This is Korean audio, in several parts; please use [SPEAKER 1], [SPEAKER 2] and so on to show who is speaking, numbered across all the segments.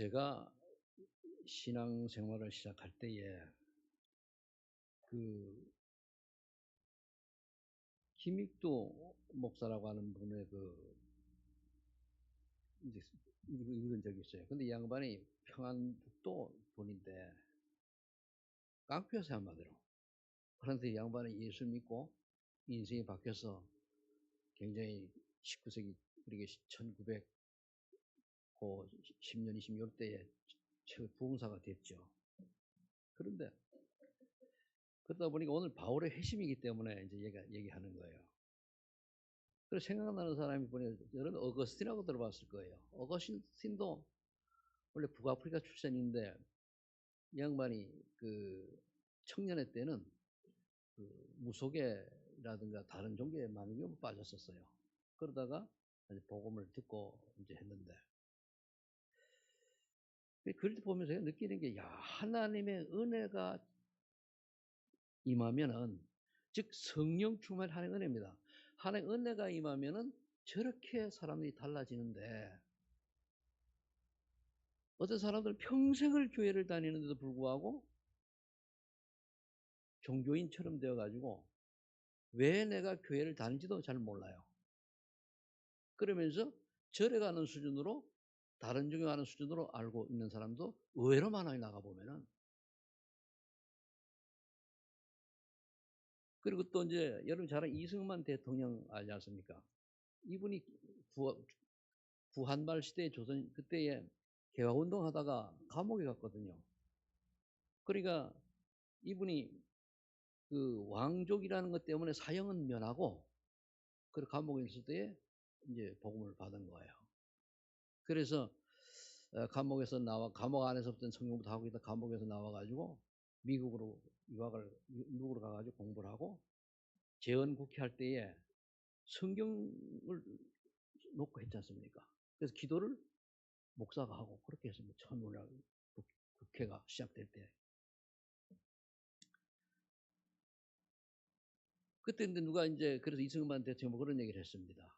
[SPEAKER 1] 제가 신앙생활을 시작할 때에 그 김익도 목사라고 하는 분의 이제 읽은 적이 있어요. 근데 이 양반이 평안북도 분인데 깡패였어요, 한마디로. 그런데 이 양반이 예수 믿고 인생이 바뀌어서 굉장히 19세기 그리고 1910년 20년 때에 최고 부흥사가 됐죠. 그런데 그러다 보니까 오늘 바울의 회심이기 때문에 이제 얘기하는 거예요. 그래서 생각나는 사람이 보니 여러분 어거스틴하고 들어봤을 거예요. 어거스틴도 원래 북아프리카 출신인데 이 양반이 그 청년의 때는 그 무속에라든가 다른 종교에 많이 빠졌었어요. 그러다가 이제 복음을 듣고 이제 했는데 그럴 때 보면서 느끼는 게, 야, 하나님의 은혜가 임하면은, 즉 성령 충만하는 은혜입니다. 하나님의 은혜가 임하면은 저렇게 사람들이 달라지는데, 어떤 사람들은 평생을 교회를 다니는데도 불구하고 종교인처럼 되어가지고 왜 내가 교회를 다니는지도 잘 몰라요. 그러면서 절에 가는 수준으로, 다른 종교 가는 수준으로 알고 있는 사람도 의외로 많아요, 나가보면은. 그리고 또 이제 여러분 잘 아는 이승만 대통령 알지 않습니까? 이분이 구한말 시대 조선 그때에 개화운동 하다가 감옥에 갔거든요. 그러니까 이분이 그 왕족이라는 것 때문에 사형은 면하고 그 감옥에 있을 때에 이제 복음을 받은 거예요. 그래서 감옥에서 감옥 안에서부터 성경부터 하고 있다 감옥에서 나와가지고 미국으로 가가지고 공부를 하고 재헌국회 할 때에 성경을 놓고 했지 않습니까? 그래서 기도를 목사가 하고 그렇게 했습니다. 처음 우리나라 국회가 시작될 때. 그때 근데 누가 이제 그래서 이승만 대통령 그런 얘기를 했습니다.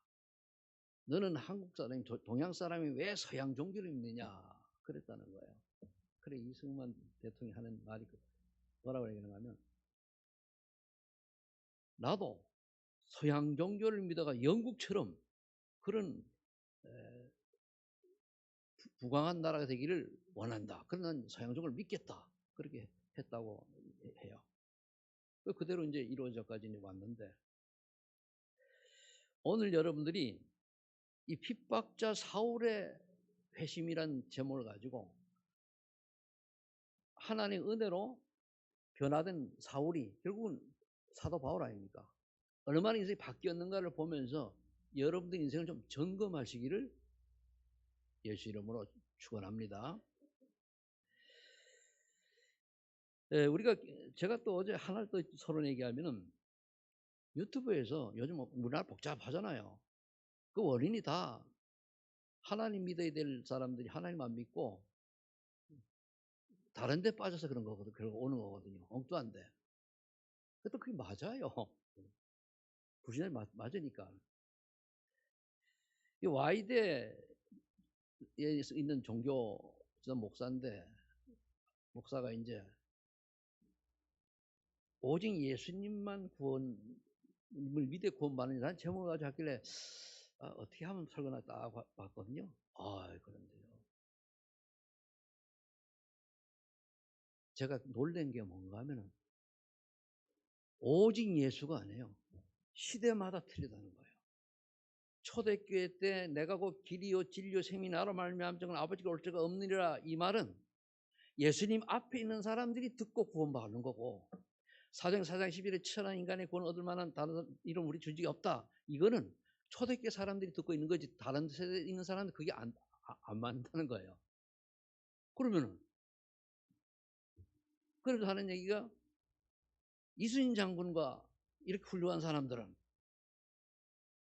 [SPEAKER 1] 너는 한국 사람이 동양 사람이 왜 서양 종교를 믿느냐 그랬다는 거예요. 그래 이승만 대통령이 하는 말이 뭐라고 얘기하는가 하면, 나도 서양 종교를 믿어가 영국처럼 그런 부강한 나라가 되기를 원한다. 그러나 서양 종교를 믿겠다. 그렇게 했다고 해요. 그대로 이제 이루어져까지 왔는데, 오늘 여러분들이 이 핍박자 사울의 회심이란 제목을 가지고 하나님의 은혜로 변화된 사울이 결국은 사도 바울 아닙니까? 얼마나 인생이 바뀌었는가를 보면서 여러분들 인생을 좀 점검하시기를 예수 이름으로 축원합니다. 제가 또 어제 하나를 또 서로 얘기하면은, 유튜브에서 요즘 우리나라 복잡하잖아요. 그 원인이 다 하나님 믿어야 될 사람들이 하나님 안 믿고 다른 데 빠져서 그런 거거든요. 그러고 오는 거거든요. 엉뚱한데. 그것도 그게 맞아요. 부신이 맞으니까. 이 와이드에 있는 종교 목사인데, 목사가 이제 오직 예수님만 구원을 믿어 구원받는다는 제목을 가지고 하길래 어떻게 하면 설거나 딱 봤거든요. 그런데요. 제가 놀란 게 뭔가 하면은 오직 예수가 아니에요. 시대마다 틀리다는 거예요. 초대교회 때 내가 곧 길이요 진리요 생이 나로 말미암아 아버지가 올 자가 없느니라, 이 말은 예수님 앞에 있는 사람들이 듣고 구원받는 거고, 사도행 4장 11에 천한 인간의 구원 얻을 만한 다른 이름 우리 준 적이 없다. 이거는 초대교회 사람들이 듣고 있는 거지 다른 세대에 있는 사람들 그게 안 맞는다는 거예요. 그러면은 그래서 하는 얘기가, 이순신 장군과 이렇게 훌륭한 사람들은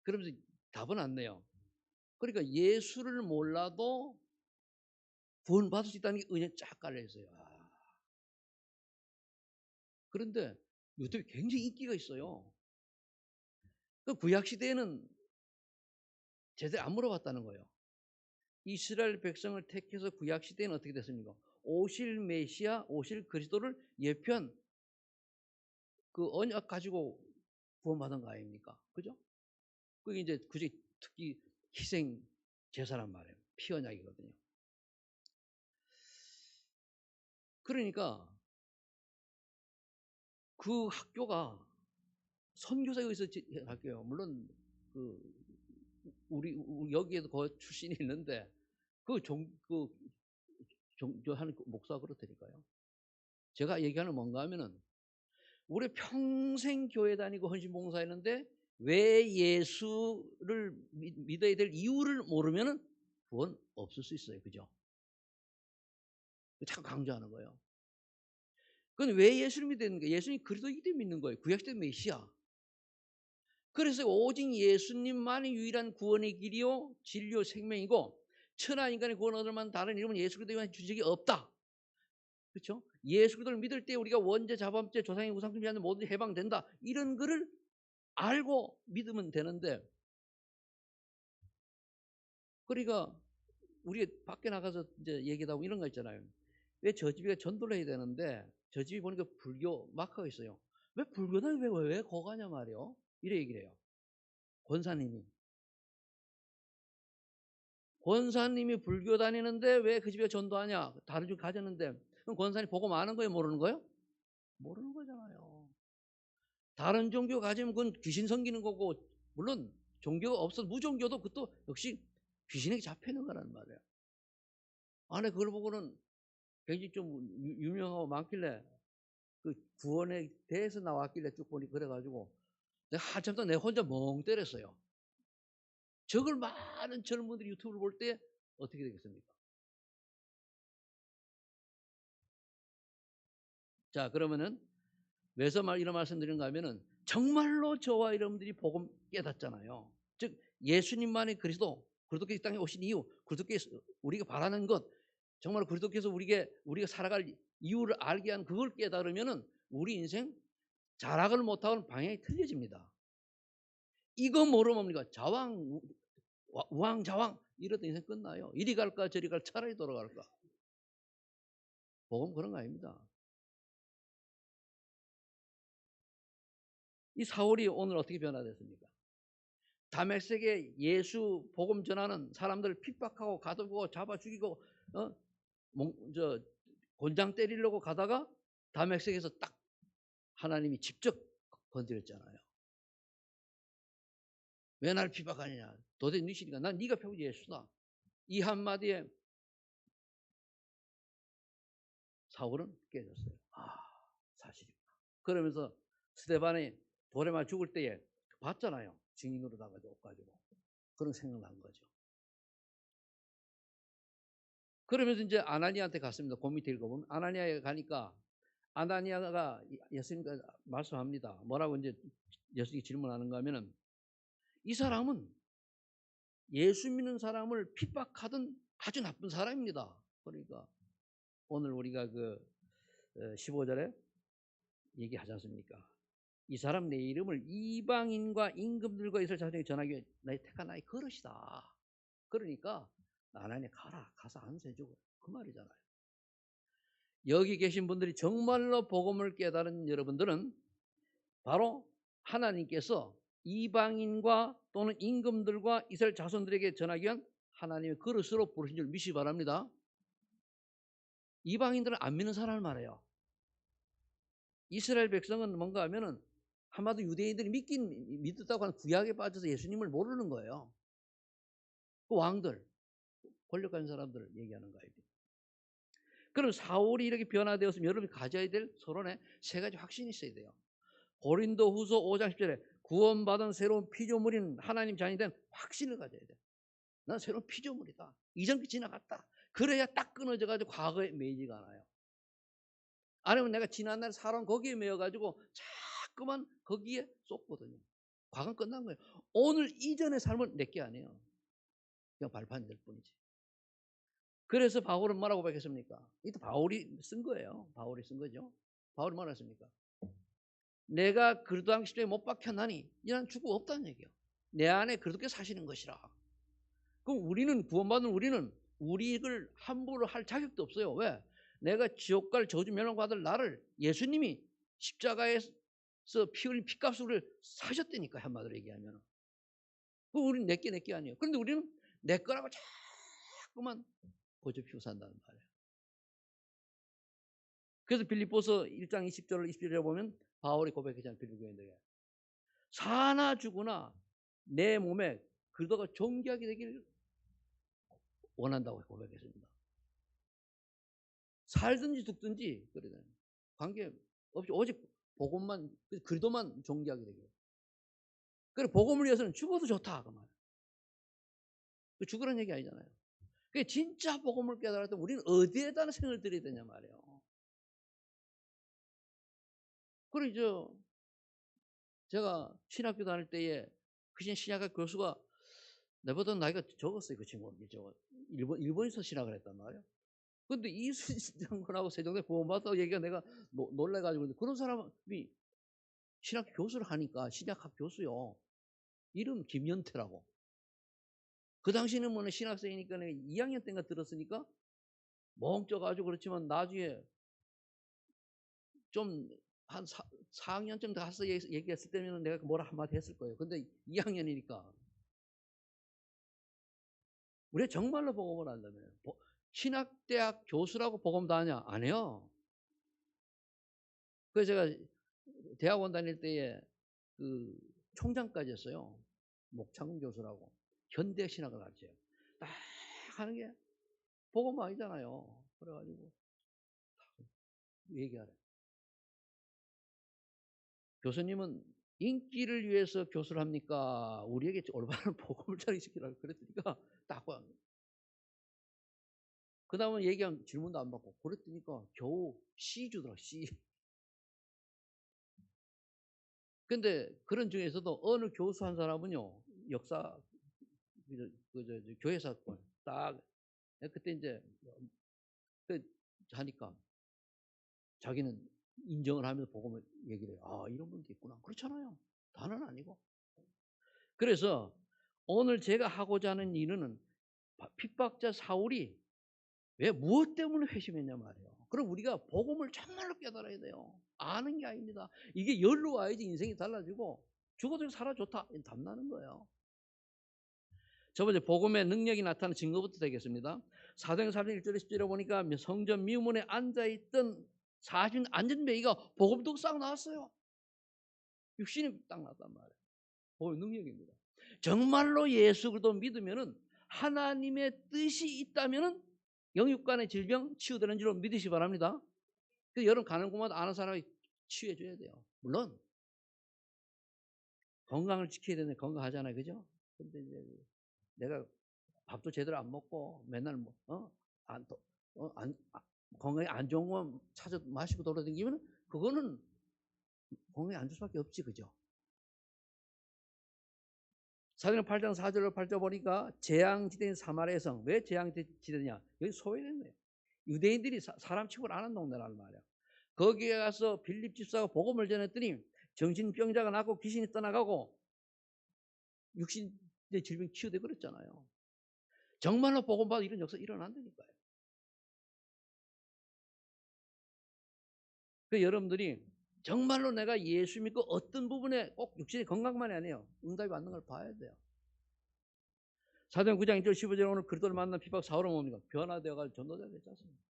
[SPEAKER 1] 그러면서 답은 안 내요. 그러니까 예수를 몰라도 구원받을 수 있다는 게 은혜 쫙 깔려 있어요. 그런데 유튜브에 굉장히 인기가 있어요. 그 구약 시대에는 제대로 안 물어봤다는 거예요. 이스라엘 백성을 택해서 구약 시대에는 어떻게 됐습니까? 오실 메시아, 오실 그리스도를 예표한 그 언약 가지고 구원받은 거 아닙니까? 그죠? 그게 이제 그게 특히 희생 제사란 말이에요. 피 언약이거든요. 그러니까 그 학교가 선교사 여기서 할게요. 물론 그 우리 여기에도 그 출신이 있는데 하는 목사가 그렇다니까요. 제가 얘기하는 뭔가 하면은 우리 평생 교회 다니고 헌신 봉사했는데 왜 예수를 믿어야 될 이유를 모르면은 구원 없을 수 있어요. 그죠? 자꾸 강조하는 거예요. 그건 왜 예수를 믿어야 되는 거예요? 예수님이 그리스도이기 때문에 믿는 거예요. 구약시대 메시아. 그래서 오직 예수님만이 유일한 구원의 길이요 진리요 생명이고 천하 인간의 구원 얻을 만한 다른 이름은 예수 그리스도에만 준 적이 없다. 그렇죠? 예수 그리스도를 믿을 때 우리가 원죄, 자범죄, 조상의 우상숭배 하는 모든 해방된다. 이런 거를 알고 믿으면 되는데 그러니까 우리 밖에 나가서 이제 얘기도 하고 이런 거 있잖아요. 왜 저 집에 전도를 해야 되는데 저 집이 보니까 불교 마크가 있어요. 왜 불교는 왜 거가냐 말이요. 이래 얘기를 해요. 권사님이 불교 다니는데 왜 그 집에 전도하냐? 다른 집 가졌는데 그럼 권사님 보고 마는 거예요? 모르는 거예요? 모르는 거잖아요. 다른 종교 가지면 그건 귀신 섬기는 거고 물론 종교가 없어 무종교도 그것도 역시 귀신에게 잡히는 거란 말이에요. 안에 그걸 보고는 굉장히 좀 유명하고 많길래 그 구원에 대해서 나왔길래 쭉 보니 그래가지고 내가 한참 동안 내 혼자 멍 때렸어요. 저걸 많은 젊은들이 유튜브를 볼 때 어떻게 되겠습니까? 자 그러면은 왜서 이런 말씀 드리는가 하면은 정말로 저와 여러분들이 복음 깨닫잖아요. 즉 예수님만이 그리스도 그리스도께서 이 땅에 오신 이유 그리스도께서 우리가 바라는 것 정말 그리스도께서 우리가 살아갈 이유를 알게 한 그걸 깨달으면은 우리 인생 자락을 못하고는 방향이 틀려집니다. 이거 모르면 뭡니까? 우왕좌왕 이러다 인생 끝나요. 이리 갈까 저리 갈까 차라리 돌아갈까. 복음 그런 거 아닙니다. 이 사울이 오늘 어떻게 변화됐습니까? 다메섹에 예수 복음 전하는 사람들을 핍박하고 가두고 잡아 죽이고 곤장 때리려고 가다가 다메섹에서 딱 하나님이 직접 건드렸잖아요. 왜 나를 핍박하느냐? 도대체 니시니까 난 네가 펴고 예수다. 이 한마디에 사울은 깨졌어요. 아 사실이구나. 그러면서 스데반이 돌에 맞아 죽을 때에 봤잖아요. 증인으로 나가지고 옷 가지고 그런 생각난 거죠. 그러면서 이제 아나니아한테 갔습니다. 그 밑에 읽어보면 아나니아에 가니까 아나니아가 예수님과 말씀합니다. 뭐라고 이제 예수님이 질문하는가 하면은 이 사람은 예수 믿는 사람을 핍박하던 아주 나쁜 사람입니다. 그러니까 오늘 우리가 그 15절에 얘기하지 않습니까? 이 사람 내 이름을 이방인과 임금들과 이스라엘 자손에게 전하기 위해 나의 택한 나의 그릇이다. 그러니까 아나니아 가서 안수해주고 그 말이잖아요. 여기 계신 분들이 정말로 복음을 깨달은 여러분들은 바로 하나님께서 이방인과 또는 임금들과 이스라엘 자손들에게 전하기 위한 하나님의 그릇으로 부르신 줄 믿으시기 바랍니다. 이방인들은 안 믿는 사람을 말해요. 이스라엘 백성은 뭔가 하면은 한마디로 유대인들이 믿었다고 하는 구약에 빠져서 예수님을 모르는 거예요. 그 왕들, 권력 가진 사람들을 얘기하는 거예요. 그럼 사울이 이렇게 변화되었으면 여러분이 가져야 될 서론에 세 가지 확신이 있어야 돼요. 고린도후서 5장 10절에 구원받은 새로운 피조물인 하나님 자녀이 된 확신을 가져야 돼. 난 새로운 피조물이다. 이전 게 지나갔다. 그래야 딱 끊어져가지고 과거에 매이지가 않아요. 아니면 내가 지난날 살아온 거기에 매여가지고 자꾸만 거기에 쏟거든요. 과거는 끝난 거예요. 오늘 이전의 삶은 내게 아니에요. 그냥 발판이 될 뿐이지. 그래서 바울은 뭐라고 밝혔습니까? 이것도 바울이 쓴 거예요. 바울이 쓴 거죠. 바울이 뭐라 했습니까? 내가 그리스도 십자가에 못 박혔나니 이는 죽고 없다는 얘기예요. 내 안에 그리스도께서 사시는 것이라. 그럼 우리는 구원받은 우리는 우리를 함부로 할 자격도 없어요. 왜? 내가 지옥 갈 저주 멸망받을 나를 예수님이 십자가에서 피 흘린 피값을 사셨다니까, 한마디로 얘기하면. 그 우리는 내게 아니에요. 그런데 우리는 내 거라고 자꾸만 고집 피우고 산다는 말이에요. 그래서 빌립보서 1장 20절 21절에 보면 바울이 고백했잖아요. 빌립보교인들에게. 사나 죽으나 내 몸에 그리스도가 존귀하게 되기를 원한다고 고백했습니다. 살든지 죽든지 그러잖아요. 관계 없이 오직 복음만, 그리스도만 존귀하게 되기를. 그래, 복음을 위해서는 죽어도 좋다 그 말. 그 죽으라는 얘기 아니잖아요. 그 진짜 복음을 깨달을 때 우리는 어디에다 생을 들여야 되냐 말이에요. 그리고 제가 신학교 다닐 때에 그 신학교 교수가 내보다 나이가 적었어요. 그 친구. 일본에서 신학을 했단 말이에요. 근데 이순신 장군하고 세종대 구원받았다고 얘기가 내가 놀래가지고, 그런 사람이 신학교 교수를 하니까, 신학학 교수요. 이름 김연태라고. 그 당시는 뭐 신학생이니까 2학년 때인가 들었으니까 멍쪄가지고, 그렇지만 나중에 좀 한 4학년쯤 가서 얘기했을 때면 내가 뭐라 한마디 했을 거예요. 근데 2학년이니까. 우리가 정말로 복음을 한다면, 신학대학 교수라고 복음도 하냐? 안 해요. 그래서 제가 대학원 다닐 때에 그 총장까지 했어요. 목창훈 교수라고. 현대 신학을 가르쳐요. 딱 하는 게 복음 아니잖아요. 그래가지고 얘기하래. 교수님은 인기를 위해서 교수를 합니까? 우리에게 올바른 복음을 전이시키라고 그랬으니까 딱 봐. 그 다음은 얘기한 질문도 안 받고 그랬더니까 겨우 C 주더라, C. 근데 그런 중에서도 어느 교수 한 사람은요, 역사, 교회사 딱, 그때 이제 하니까 자기는 인정을 하면서 복음을 얘기를 해요. 아, 이런 분도 있구나. 그렇잖아요. 다는 아니고. 그래서 오늘 제가 하고자 하는 일은 핍박자 사울이 왜 무엇 때문에 회심했냐 말이에요. 그럼 우리가 복음을 정말로 깨달아야 돼요. 아는 게 아닙니다. 이게 열로 와야지 인생이 달라지고, 죽어도 살아 좋다 답나는 거예요. 첫 번째, 복음의 능력이 나타나는 증거부터 되겠습니다. 사도행전 4장 1절에 10절에 보니까 성전 미문에 앉아있던 40인 안전뱅이가 복음 듣고 싹 나왔어요. 육신이 딱 나왔단 말이에요. 복음의 능력입니다. 정말로 예수 그리스도 믿으면은 하나님의 뜻이 있다면은 영육간의 질병 치유되는 줄로 믿으시 바랍니다. 그래서 여러분 가는 곳마다 아는 사람이 치유해 줘야 돼요. 물론 건강을 지켜야 되는데 건강하잖아요, 그죠? 근데 이제 내가 밥도 제대로 안 먹고 맨날 건강에 안 좋은 거 찾아 마시고 돌아다니면 그거는 건강에 안 좋을 수밖에 없지, 그죠? 사도행 8장 4절로 8절 보니까 재앙지대인 사마리아 성. 왜 재앙지대냐? 여기 소외됐네. 유대인들이 사람 취급을 안 한 동네라는 말이야. 거기에 가서 빌립 집사가 복음을 전했더니 정신병자가 낫고 귀신이 떠나가고 육신의 질병 치유되고 그랬잖아요. 정말로 복음받아 이런 역사 일어난다니까요. 그 여러분들이 정말로 내가 예수 믿고 어떤 부분에 꼭 육신의 건강만이 아니에요. 응답이 받는 걸 봐야 돼요. 사도행 9장 1절 15절 오늘 그리스도를 만난 핍박 사울은 뭡니까? 변화되어가지고 전도자가 됐지 않습니까?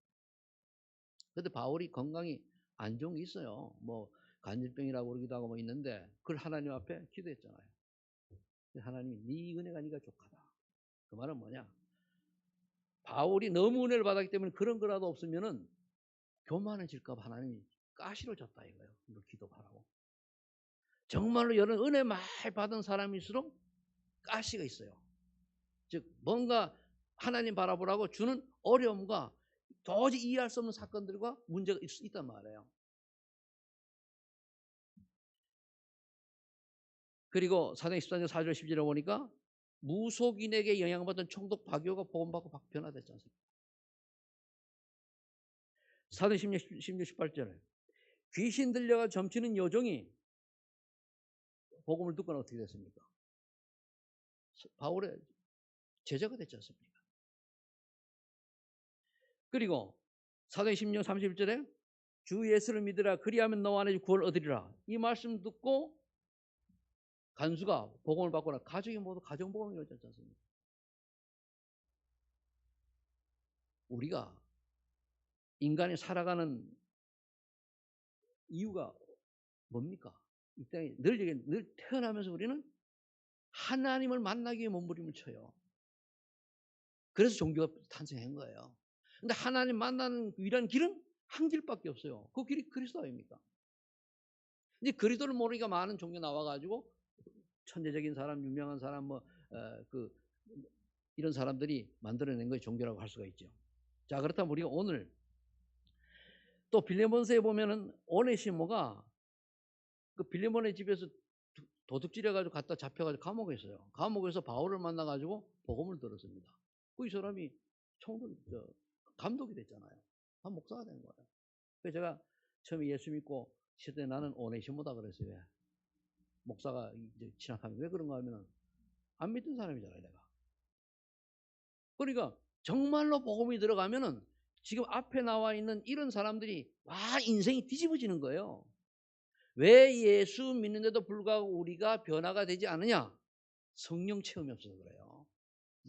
[SPEAKER 1] 그런데 바울이 건강이 안 좋은 게 있어요. 뭐 간질병이라고 그러기도 하고 뭐 있는데 그걸 하나님 앞에 기도했잖아요. 하나님이 네 은혜가 네가 족하다. 그 말은 뭐냐? 바울이 너무 은혜를 받았기 때문에 그런 거라도 없으면은 교만해질까 봐 하나님이 가시를 줬다 이거예요. 이거 기도하라고. 정말로 여러분 은혜 많이 받은 사람일수록 가시가 있어요. 즉 뭔가 하나님 바라보라고 주는 어려움과 도저히 이해할 수 없는 사건들과 문제가 있단 말이에요. 그리고 사도행 14장 4절 10절에 보니까 무속인에게 영향받은 총독 박요가 복음받고 변화됐지 않습니까? 사도행 16, 18절에 귀신 들려가 점치는 여종이 복음을 듣고는 어떻게 됐습니까? 바울의 제자가 됐지 않습니까? 그리고 사도행 10장 31절에 주 예수를 믿으라 그리하면 너와 내 구원을 얻으리라. 이 말씀 듣고 간수가 복음을 받거나 가족이 모두 가정복음을 이루어졌지 않습니까? 우리가 인간이 살아가는 이유가 뭡니까? 이 땅에 늘 태어나면서 우리는 하나님을 만나기 위해 몸부림을 쳐요. 그래서 종교가 탄생한 거예요. 근데 하나님 만나는 유일한 길은 한 길밖에 없어요. 그 길이 그리스도 아닙니까? 이제 그리스도를 모르니까 많은 종교 나와가지고 천재적인 사람, 유명한 사람, 이런 사람들이 만들어낸 것이 종교라고 할 수가 있죠. 자, 그렇다면 우리가 오늘 또 빌레몬서에 보면은 오네시모가 그 빌레몬의 집에서 도둑질해가지고 갖다 잡혀가지고 감옥에 있어요. 감옥에서 바울을 만나가지고 복음을 들었습니다. 그 사람이 감독이 됐잖아요. 한 목사가 된 거예요. 그래서 제가 처음에 예수 믿고 시대 나는 오네시모다 그랬어요. 왜? 목사가 이제 진학하면 왜 그런가 하면은 안 믿던 사람이잖아요, 내가. 그러니까 정말로 복음이 들어가면은 지금 앞에 나와 있는 이런 사람들이 와 인생이 뒤집어지는 거예요. 왜 예수 믿는데도 불구하고 우리가 변화가 되지 않느냐? 성령 체험이 없어서 그래요.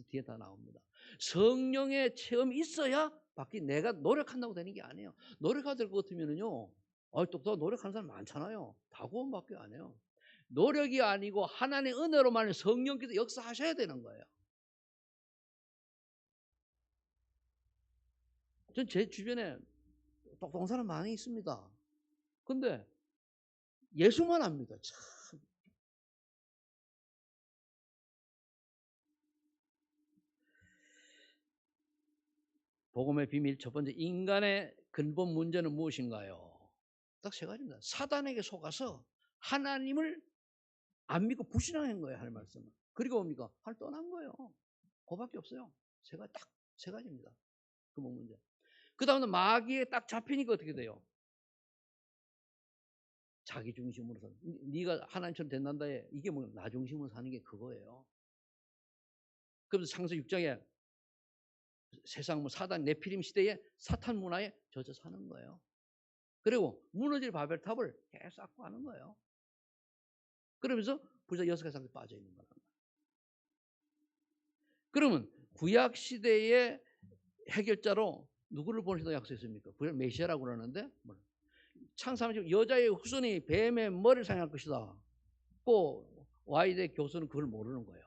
[SPEAKER 1] 뒤에 다 나옵니다. 성령의 체험이 있어야 밖에 내가 노력한다고 되는 게 아니에요. 노력해야 될 것 같으면은요. 또 노력하는 사람 많잖아요. 다 구원밖에 안 해요. 노력이 아니고 하나님의 은혜로만 성령께서 역사하셔야 되는 거예요. 전 제 주변에 똑똑한 사람 많이 있습니다. 근데 예수만 압니다. 참. 복음의 비밀 첫 번째, 인간의 근본 문제는 무엇인가요? 딱 세 가지입니다. 사단에게 속아서 하나님을 안 믿고 불신앙한 거예요. 하나님 말씀은. 그리고 뭡니까? 하나님 떠난 거예요. 그거밖에 없어요. 딱 세 가지입니다. 근본 문제. 그 다음에 마귀에 딱 잡히니까 어떻게 돼요? 자기 중심으로 사는. 네가 하나님처럼 된단다에 이게 뭐 나 중심으로 사는 게 그거예요. 그래서 창세기 6장에 세상 사단 네피림 시대에 사탄 문화에 젖어 사는 거예요. 그리고 무너질 바벨탑을 계속 쌓고 하는 거예요. 그러면서 불사 6가지 상태에 빠져 있는 거란 말이에요. 그러면 구약 시대의 해결자로 누구를 보내시다고 약속했습니까? 구약 메시아라고 그러는데 창세기 여자의 후손이 뱀의 머리를 사용할 것이다. 꼭 와이대 교수는 그걸 모르는 거예요.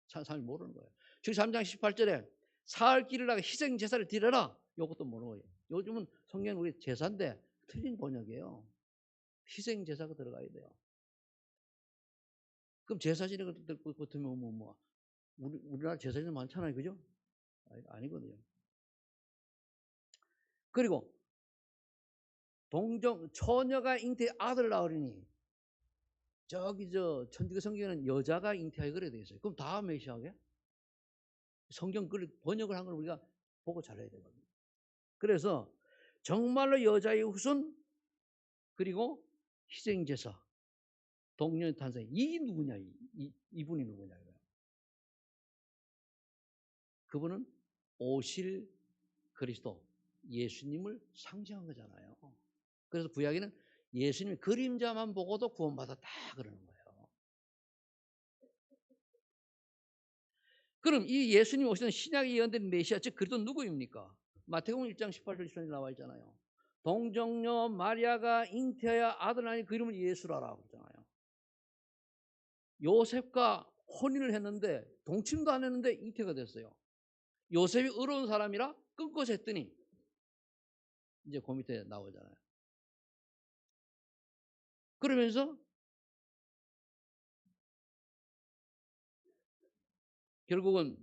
[SPEAKER 1] 창세기 모르는 거예요. 즉 3장 18절에 사흘 길을 하게 희생 제사를 드려라. 이것도 모르는 거예요. 요즘은 성경 우리 제사인데 틀린 번역이에요. 희생 제사가 들어가야 돼요. 그럼 제사지는 것 같으면 우리나라 제사지는 많잖아요, 그죠? 아니거든요. 그리고 처녀가 잉태 아들 낳으리니 천주교 성경에는 여자가 잉태하게 그래 돼 있어요. 그럼 다 메시아게? 성경 번역을 한 걸 우리가 보고 잘해야 되거든요. 그래서 정말로 여자의 후손 그리고 희생제사 동년의 탄생 이 누구냐 이분이 누구냐 그분은 오실 그리스도 예수님을 상징한 거잖아요. 그래서 구약에는 예수님 그림자만 보고도 구원받았다 그러는 거예요. 그럼 이 예수님 오시는 신약에 예언된 메시아 즉 그리스도 누구입니까? 마태복음 1장 18절 20절 나와 있잖아요. 동정녀 마리아가 잉태하여 아들 낳으니 그 이름을 예수라라고 그러잖아요. 요셉과 혼인을 했는데 동침도 안 했는데 잉태가 됐어요. 요셉이 의로운 사람이라 끊고서 했더니 이제 그 밑에 나오잖아요. 그러면서 결국은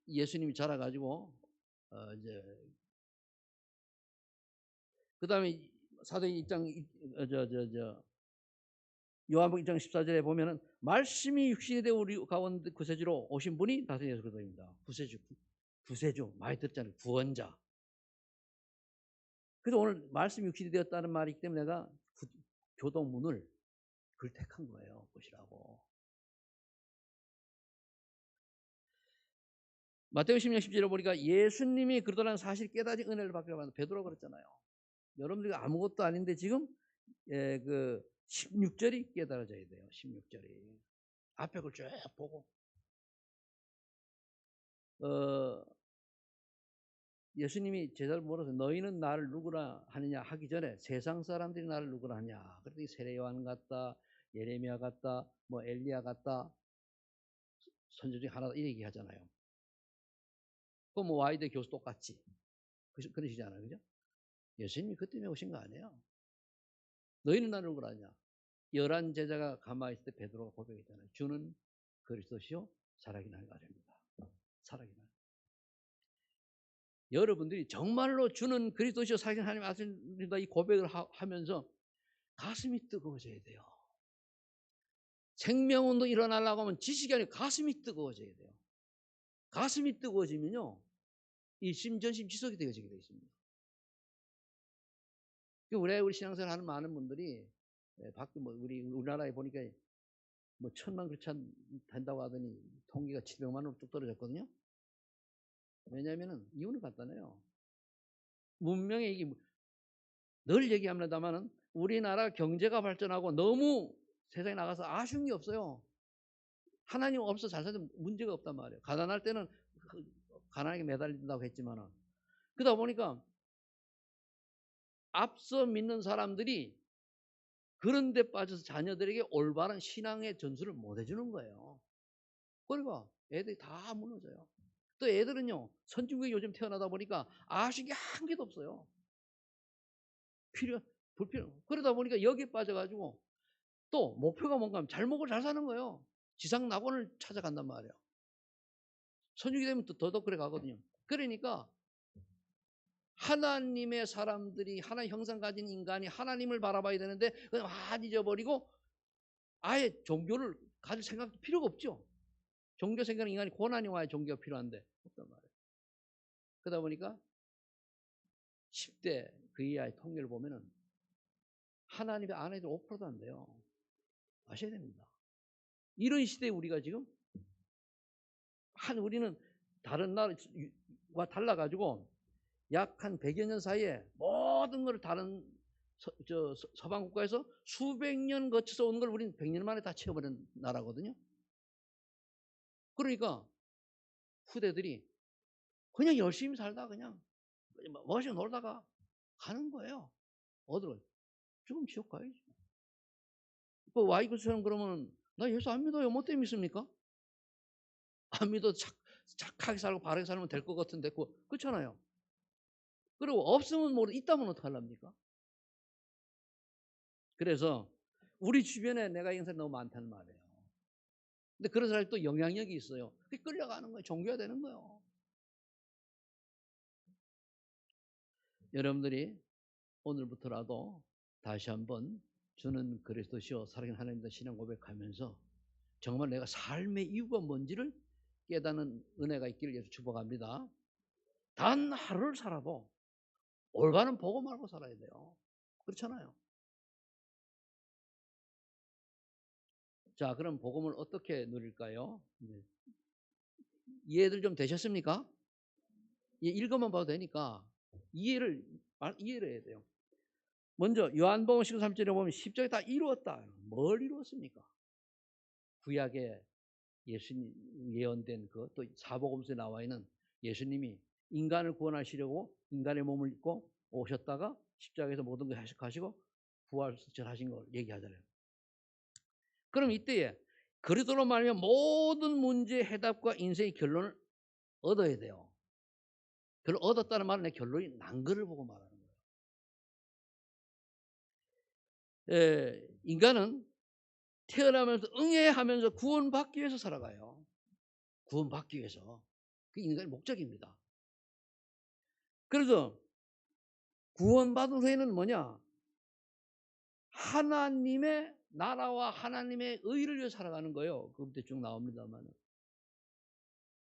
[SPEAKER 1] 예수님이 자라가지고 이제 그 다음에 사도행 2장 요한복음 2장 14절에 보면은 말씀이 육신이 되어 우리 가운데 구세주로 오신 분이 다스 예수 그리스도입니다. 구세주 많이 듣잖아요. 구원자. 그래서 오늘 말씀이 육신이 되었다는 말이기 때문에 내가 교도문을 그걸 택한 거예요. 보시라고. 마태복음 10장 10절에 보니까 예수님이 그러더라는 사실 깨닫지 은혜를 받기로 하는 베드로가 그랬잖아요. 여러분들이 아무것도 아닌데 지금 그 16절이 깨달아져야 돼요. 16절이 앞에 걸 쭉 보고 예수님이 제자를 물어서 너희는 나를 누구라 하느냐 하기 전에 세상 사람들이 나를 누구라 하냐. 그랬더니 세례 요한 같다, 예레미야 같다, 뭐 엘리야 같다, 선지 중에 하나다 이 얘기 하잖아요. 그럼 뭐 와이드 교수 똑같지. 그러시잖아요. 그죠? 예수님이 그 때문에 오신 거 아니에요. 너희는 나를 누구라 하냐. 11 제자가 가만히 있을 때 베드로가 고백했잖아요. 주는 그리스도시요 살아계신 하나님 아닙니다. 살아계신 하나님. 여러분들이 정말로 주는 그리스도시요 살아계신 하나님 아십니다. 이 고백을 하면서 가슴이 뜨거워져야 돼요. 생명운동 일어나려고 하면 지식이 아니고 가슴이 뜨거워져야 돼요. 가슴이 뜨거워지면요, 이 심전심 지속이 되어지게 되어 있습니다. 우리 신앙생활 하는 많은 분들이 밖에 뭐 우리나라에 보니까 뭐 1000만 그리스도인 된다고 하더니 통계가 700만으로 뚝 떨어졌거든요. 왜냐하면은 이유는 간단해요. 문명의 이게 늘 얘기합니다만은 우리나라 경제가 발전하고 너무 세상에 나가서 아쉬운 게 없어요. 하나님 없어 잘 살면 문제가 없단 말이에요. 가난할 때는 가난하게 매달린다고 했지만은 그러다 보니까 앞서 믿는 사람들이 그런 데 빠져서 자녀들에게 올바른 신앙의 전수를 못 해주는 거예요. 그러니까 애들이 다 무너져요. 또 애들은요, 선진국에 요즘 태어나다 보니까 아쉬운 게 한 개도 없어요. 불필요. 그러다 보니까 여기에 빠져가지고 또 목표가 뭔가 하면 잘 먹고 잘 사는 거예요. 지상 낙원을 찾아간단 말이에요. 선진국이 되면 또 더더욱 그래 가거든요. 그러니까 하나님의 사람들이 하나님 형상 가진 인간이 하나님을 바라봐야 되는데 그냥 다 잊어버리고 아예 종교를 가질 생각도 필요가 없죠. 종교 생각하는 인간이 고난이 와야 종교가 필요한데 없단 말이에요. 그러다 보니까 10대 그 이하의 통계를 보면은 하나님의 아내들 5%도 안 돼요. 아셔야 됩니다. 이런 시대에 우리가 지금 우리는 다른 나라와 달라가지고 약 한 100여 년 사이에 모든 걸 다른 서방 국가에서 수백 년 거쳐서 온 걸 우리는 100년 만에 다 채워버린 나라거든요. 그러니까 후대들이 그냥 열심히 살다 그냥 멋있게 놀다가 가는 거예요. 어디로? 죽으면 지옥 가야지. 그 와이프처럼 그러면 나 예수 안 믿어요. 뭐 때문에 믿습니까? 안 믿어도 착하게 살고 바르게 살면 될 것 같은데 그렇잖아요. 그리고 없으면 모르 있다면 어떡하랍니까? 그래서 우리 주변에 내가 이런 사람이 너무 많다는 말이에요. 근데 그런 사람이 또 영향력이 있어요. 그게 끌려가는 거예요. 종교가 되는 거예요. 여러분들이 오늘부터라도 다시 한번 주는 그리스도시요 살아계신 하나님이다 신앙 고백하면서 정말 내가 삶의 이유가 뭔지를 깨닫는 은혜가 있기를 예수 축복합니다. 단 하루를 살아도 올바른 복음 알고 살아야 돼요. 그렇잖아요. 자, 그럼 복음을 어떻게 누릴까요? 이해들 좀 되셨습니까? 읽어만 봐도 되니까 이해를 해야 돼요. 먼저 요한복음 13절에 보면 십자가에 다 이루었다. 뭘 이루었습니까? 구약에 예수님 예언된 또 사복음서에 나와 있는 예수님이 인간을 구원하시려고 인간의 몸을 입고 오셨다가 십자가에서 모든 걸 하시고 부활하신 걸 얘기하잖아요. 그럼 이때에 그리스도로 말하면 모든 문제의 해답과 인생의 결론을 얻어야 돼요. 그걸 얻었다는 말은 내 결론이 난 거를 보고 말하는 거예요. 인간은 태어나면서 응애하면서 구원받기 위해서 살아가요. 구원받기 위해서. 그게 인간의 목적입니다. 그래서 구원받은 후에는 뭐냐? 하나님의 나라와 하나님의 의를 위해 살아가는 거예요. 그때 쭉 나옵니다만.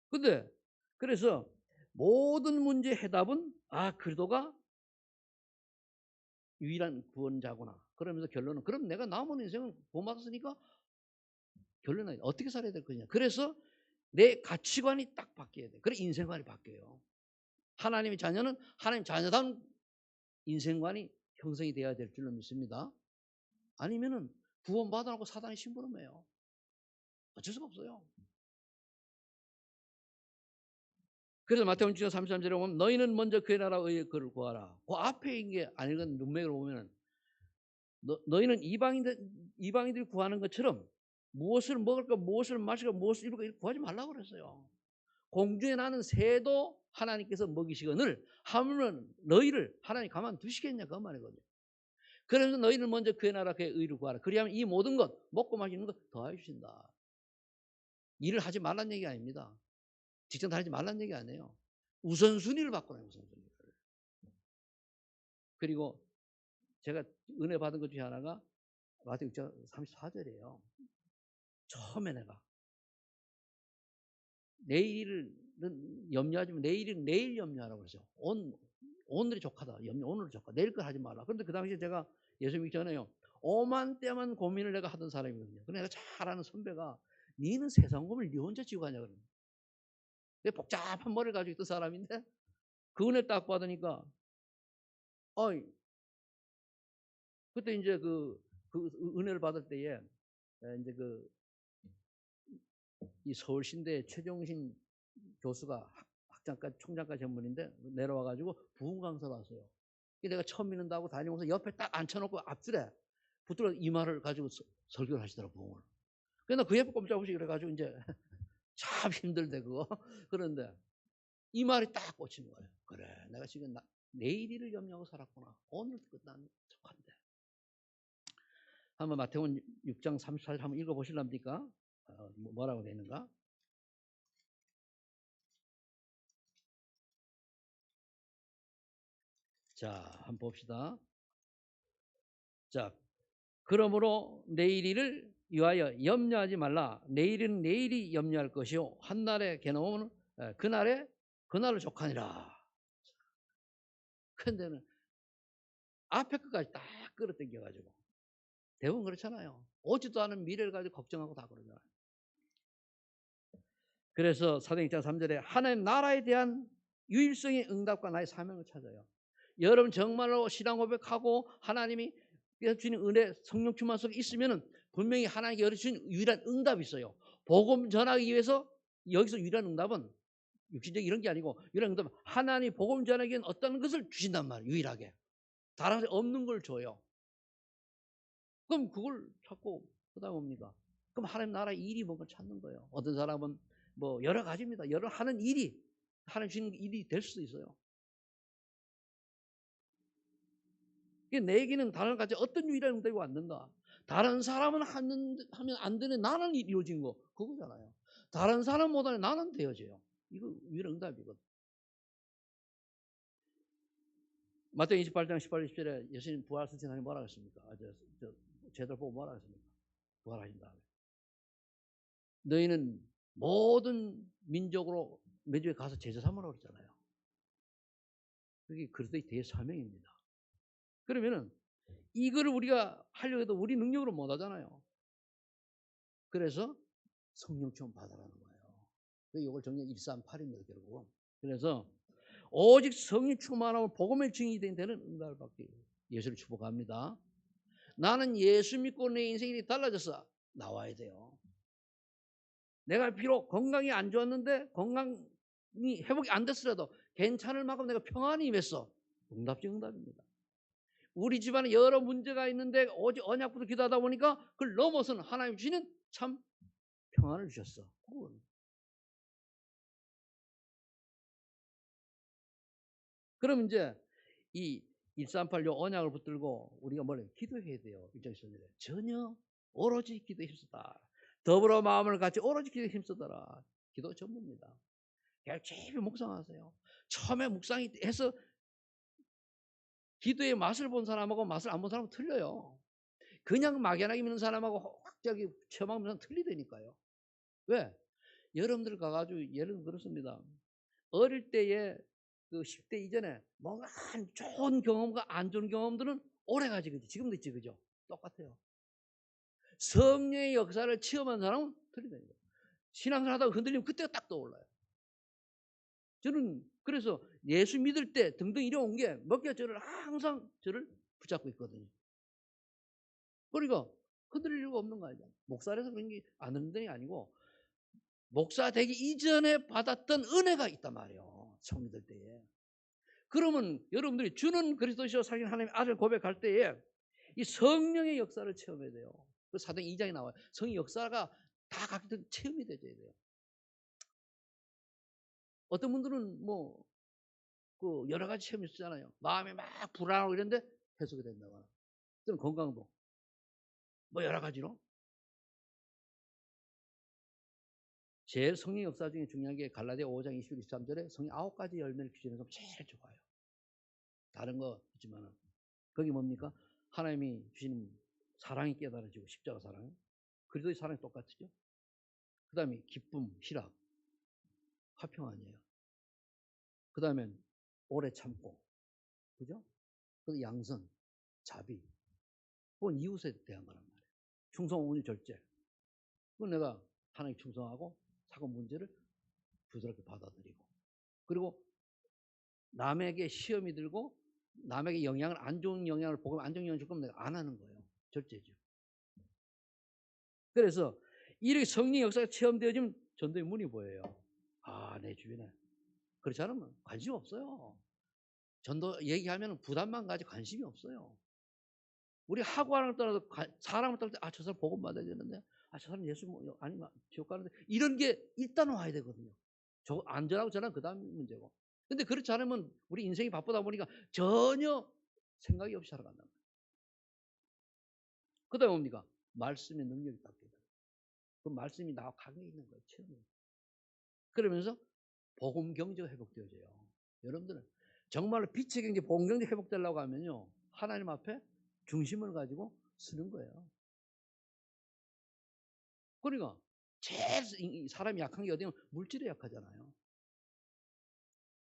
[SPEAKER 1] 근데 그래서 모든 문제의 해답은 그리스도가 유일한 구원자구나. 그러면서 결론은 그럼 내가 남은 인생은 구원받았으니까 결론은 어떻게 살아야 될 거냐. 그래서 내 가치관이 딱 바뀌어야 돼. 그래 인생관이 바뀌어요. 하나님의 자녀는 하나님 자녀다운 인생관이 형성이 되어야 될 줄로 믿습니다. 아니면은 구원받아놓고 사단이 심부름해요. 어쩔 수가 없어요. 그래서 마태복음 6장 33절에 보면 너희는 먼저 그의 나라의 그를 구하라. 그 앞에 있는 게 아니건 문맥을 보면 너희는 이방인들이 구하는 것처럼 무엇을 먹을까 무엇을 마실까 무엇을 입을까 구하지 말라고 그랬어요. 공중에 나는 새도 하나님께서 먹이시거늘 하물며 너희를 하나님 가만두시겠냐 그 말이거든요. 그래서 너희는 먼저 그의 나라 그의 의를 구하라. 그리하면 이 모든 것 먹고 마시는 것 더하여 주신다. 일을 하지 말란 얘기 아닙니다. 직장 다니지 말란 얘기 아니에요. 우선순위를 바꾸라는 우선순위를. 그리고 제가 은혜 받은 것 중에 하나가 마태복음 6장 34절이에요. 처음에 내가 내일은 염려하지 마. 내일은 내일 염려하라고 그러죠. 오늘이 족하다. 오늘이 족하다. 내일 걸 하지 마라. 그런데 그 당시에 제가 예수 믿기 전에요. 오만 때만 고민을 내가 하던 사람이거든요. 그래서 내가 잘 아는 선배가 니는 세상 고민을 니 혼자 지고 가냐 그러는 거예요. 복잡한 머리를 가지고 있던 사람인데 그 은혜 딱 받으니까 그때 이제 그 은혜를 받을 때에 이제 이 서울신대 최종신 교수가 학장까지 총장까지 전문인데 내려와가지고 부흥 강사를 왔어요. 내가 처음 믿는다고 다니면서 옆에 딱 앉혀놓고 앞줄에 붙들어 이 말을 가지고 설교를 하시더라고 부흥을. 그래서 그 옆에 꼼짝없이 그래가지고 이제 참 힘들대 그거. 그런데 이 말이 딱 꽂히는 거예요. 그래 내가 지금 내일 일을 염려하고 살았구나. 오늘 끝난 척한데. 한번 마태복음 6장 34절 한번 읽어보실랍니까? 뭐라고 되어 있는가? 자, 한번 봅시다. 자, 그러므로 내일 일을 위하여 염려하지 말라. 내일은 내일이 염려할 것이요 한날에 개놓으면 그날을 족하니라. 그런데는 앞에 것까지 딱 끌어당겨가지고 대부분 그렇잖아요. 오지도 않은 미래를 가지고 걱정하고 다 그러잖아요. 그래서 사도행전 3절에 하나님 나라에 대한 유일성의 응답과 나의 사명을 찾아요. 여러분 정말로 신앙 고백하고 하나님이 주시는 은혜 성령 충만 속에 있으면은 분명히 하나님께 주신 유일한 응답이 있어요. 복음 전하기 위해서 여기서 유일한 응답은 육신적 이런 게 아니고 유일한 응답은 하나님이 복음 전하기 위한 어떤 것을 주신단 말이에요. 유일하게. 다른 데 없는 걸 줘요. 그럼 그걸 찾고 그다음 뭡니까? 그럼 하나님 나라의 일이 뭔가 찾는 거예요. 어떤 사람은 뭐 여러 가지입니다. 여러 하는 일이 하나님 주시는 일이 될 수도 있어요. 내 얘기는 다른 가지 어떤 유일한 응답이 왔는가? 다른 사람은 하면 안 되는 나는 이루어진 거 그거잖아요. 다른 사람보다는 나는 되어져요. 이거 유일한 응답이거든. 마태복음 28장 18, 20절에 예수님 부활하신 하나님 뭐라 했습니까? 제대로 보고 뭐라 했습니까? 부활하신 다음에 너희는 모든 민족으로 매주에 가서 제자 삼으라고 그랬잖아요. 그게 그리스도의 대사명입니다. 그러면은 이거를 우리가 하려고 해도 우리 능력으로 못 하잖아요. 그래서 성령 충만 받아라는 거예요. 이걸 정녕 138입니다, 결국은. 그래서 오직 성령 충만하고 복음의 증인이 된 데는 응답을 받기 예수를 축복합니다. 나는 예수 믿고 내 인생이 달라져서 나와야 돼요. 내가 비록 건강이 안 좋았는데 건강이 회복이 안 됐으라도 괜찮을 만큼 내가 평안이 임했어. 응답적 응답입니다. 우리 집안에 여러 문제가 있는데 오직 언약부터 기도하다 보니까 그걸 넘어서는 하나님 주시는 참 평안을 주셨어. 그럼 이제 이 138요 언약을 붙들고 우리가 뭘 기도해야 돼요. 전혀 오로지 기도에 힘쓰다. 더불어 마음을 같이 오로지 기도에 힘쓰더라. 기도 전부입니다. 열심히 묵상하세요. 처음에 묵상해서 기도의 맛을 본 사람하고 맛을 안 본 사람은 틀려요. 그냥 막연하게 믿는 사람하고 확실하게 체험하는 사람은 틀리다니까요. 왜? 여러분들 가가지고 예를 들면 그렇습니다. 어릴 때에 그 10대 이전에 뭔가 좋은 경험과 안 좋은 경험들은 오래가지 그지 지금도 있지 그죠? 똑같아요. 성령의 역사를 체험한 사람은 틀리다니까요. 신앙생활 하다가 흔들리면 그때가 딱 떠올라요. 저는 그래서 예수 믿을 때 등등 이래온 게 몇 개가 저를 항상 저를 붙잡고 있거든요. 그러니까 흔들릴 이유가 없는 거 아니야. 목사라서 그런 게 안 흔드는 게 아니고 목사 되기 이전에 받았던 은혜가 있단 말이에요. 처음 믿을 때에. 그러면 여러분들이 주는 그리스도시요 살린 하나님의 아들 고백할 때에 이 성령의 역사를 체험해야 돼요. 그 사도행 2장에 나와요. 성의 역사가 다 각각 체험이 되어야 돼요. 어떤 분들은 뭐 그 여러 가지 체험이 있잖아요. 마음이 막 불안하고 이런데 해소가 된다거나, 또는 건강도 뭐 여러 가지로. 제일 성령 역사 중에 중요한 게 갈라디아 5장 21, 23절에 성령 9가지 열매를 규정해서 제일 좋아요. 다른 거 있지만은 거기 뭡니까? 하나님이 주시는 사랑이 깨달아지고 십자가 사랑, 그리스도의 사랑이 똑같죠. 그 다음에 기쁨, 희락, 화평 아니에요. 그 다음엔 오래 참고, 그죠? 그 양선, 자비. 그건 이웃에 대한 거란 말이에요. 충성, 온유, 절제. 그건 내가 하나님께 충성하고 사건 문제를 부드럽게 받아들이고, 그리고 남에게 시험이 들고 남에게 영향을, 안 좋은 영향을 보고 안 좋은 영향을 줄 거면 내가 안 하는 거예요. 절제죠. 그래서 이렇게 성령 역사가 체험되어지면 전도의 문이 보여요. 아, 내 주변에. 그렇지 않으면 관심 없어요. 전도 얘기하면 부담만 가지고 관심이 없어요. 우리 학원을 떠나서 사람을 떠날 때, 아, 저 사람 복음 받아야 되는데, 아, 저 사람 예수 아니면 지옥 가는데, 이런 게 일단 와야 되거든요. 저 안전하고 저는 그 다음 문제고. 근데 그렇지 않으면 우리 인생이 바쁘다 보니까 전혀 생각이 없이 살아간단 말이에요. 그 다음에 뭡니까? 말씀의 능력이 바뀌어요. 그 말씀이 나와 관계 있는 거예요. 체험이. 그러면서 복음 경제가 회복되어져요. 여러분들은 정말로 빛의 경제, 복음 경제 회복되려고 하면요, 하나님 앞에 중심을 가지고 쓰는 거예요. 그러니까 제일 사람이 약한 게 어디냐면 물질에 약하잖아요.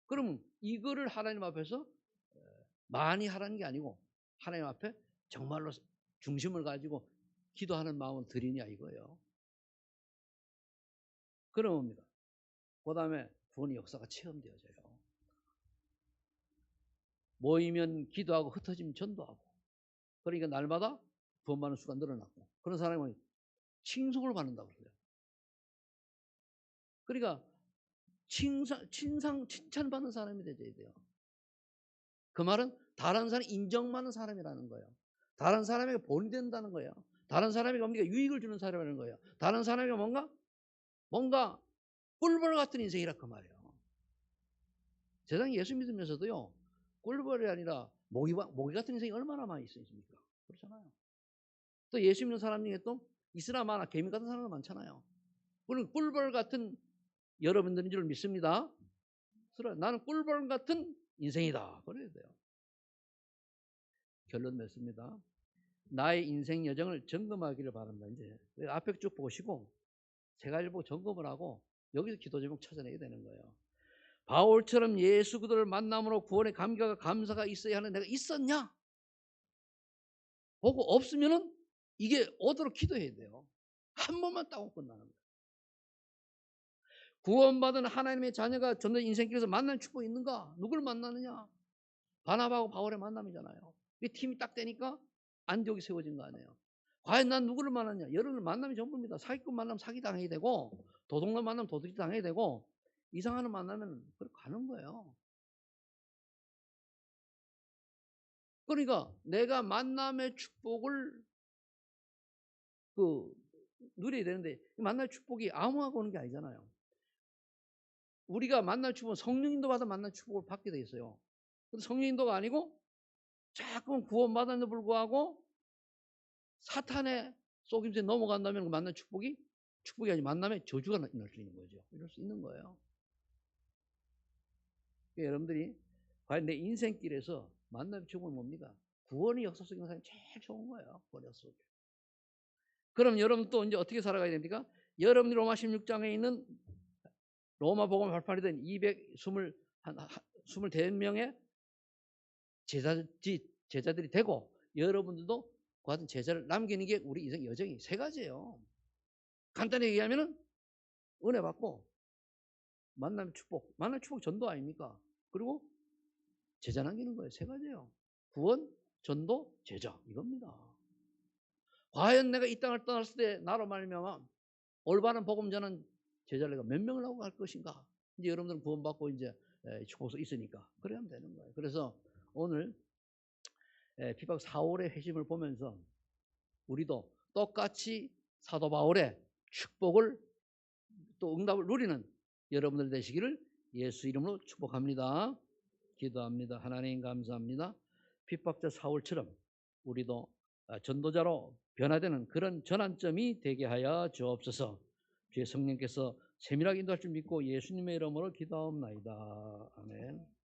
[SPEAKER 1] 그러면 이거를 하나님 앞에서 많이 하라는 게 아니고 하나님 앞에 정말로 중심을 가지고 기도하는 마음을 드리냐 이거예요. 그러면 뭡니까? 그 다음에 구원의 역사가 체험되어져요. 모이면 기도하고 흩어지면 전도하고. 그러니까 날마다 구원받는 수가 늘어났고, 그런 사람은 칭송을 받는다고 그래요. 그러니까 칭찬받는 사람이 되어야 돼요. 그 말은 다른 사람 인정받는 사람이라는 거예요. 다른 사람에게 본이 된다는 거예요. 다른 사람에게 뭡니까? 유익을 주는 사람이라는 거예요. 다른 사람에게 뭔가 꿀벌 같은 인생이라 그 말이에요. 세상 예수 믿으면서도요, 꿀벌이 아니라 모기 같은 인생이 얼마나 많이 있습니까? 그렇잖아요. 또 예수 믿는 사람 중에 또 있으나 마나 개미 같은 사람도 많잖아요. 그럼 꿀벌 같은 여러분들인 줄 믿습니다. 나는 꿀벌 같은 인생이다. 그래야 돼요. 결론 맺습니다. 나의 인생 여정을 점검하기를 바랍니다. 이제 앞에 쭉 보시고 세 가지를 보고 점검을 하고 여기서 기도 제목 찾아내야 되는 거예요. 바울처럼 예수 그리스도를 만남으로 구원의 감격과 감사가 있어야 하는 내가 있었냐? 보고 없으면은 이게 오도록 기도해야 돼요. 한 번만 따고 끝나는 거예요. 구원받은 하나님의 자녀가 전도 인생길에서 만날 축복이 있는가? 누굴 만나느냐? 바나바하고 바울의 만남이잖아요. 이 팀이 딱 되니까 안디옥이 세워진 거 아니에요. 과연 난 누구를 만났냐? 여러분을 만남이 전부입니다. 사기꾼 만나면 사기 당해야 되고, 도둑놈 만나면 도둑이 당해야 되고, 이상한 놈 만나면 그렇게 가는 거예요. 그러니까 내가 만남의 축복을 누려야 되는데, 만남의 축복이 아무하고 오는 게 아니잖아요. 우리가 만날 축복은 성령인도 받아 만날 축복을 받게 돼 있어요. 근데 성령인도가 아니고 자꾸 구원받았는데 불구하고 사탄의 속임수에 넘어간다면 그 만난 축복이 아니라 만남의 저주가 날 수 있는 거죠. 이럴 수 있는 거예요. 그러니까 여러분들이 과연 내 인생길에서 만남의 축복은 뭡니까? 구원의 역사 속에 있는 사람이 제일 좋은 거예요. 구원의 역사 속에. 그럼 여러분 또 이제 어떻게 살아가야 됩니까? 여러분이 로마 16장에 있는 로마 복음 발판이 된 224명의 제자들이 되고, 여러분들도 그 같은 제자를 남기는 게 우리 인생 여정이 세 가지예요. 간단히 얘기하면은 은혜 받고 만남의 축복, 만남의 축복 전도 아닙니까? 그리고 제자 남기는 거예요. 세 가지예요. 구원, 전도, 제자 이겁니다. 과연 내가 이 땅을 떠났을 때 나로 말미암아 올바른 복음 전하는 제자를 내가 몇 명을 하고 갈 것인가? 이제 여러분들은 구원받고 이제 축복서 있으니까 그래야 하면 되는 거예요. 그래서 오늘 피박 4월의 회심을 보면서 우리도 똑같이 사도 바울의 축복을 또 응답을 누리는 여러분들 되시기를 예수 이름으로 축복합니다. 기도합니다. 하나님 감사합니다. 핍박자 사울처럼 우리도 전도자로 변화되는 그런 전환점이 되게 하여 주옵소서. 주의 성령께서 세밀하게 인도할 줄 믿고 예수님의 이름으로 기도하옵나이다. 아멘.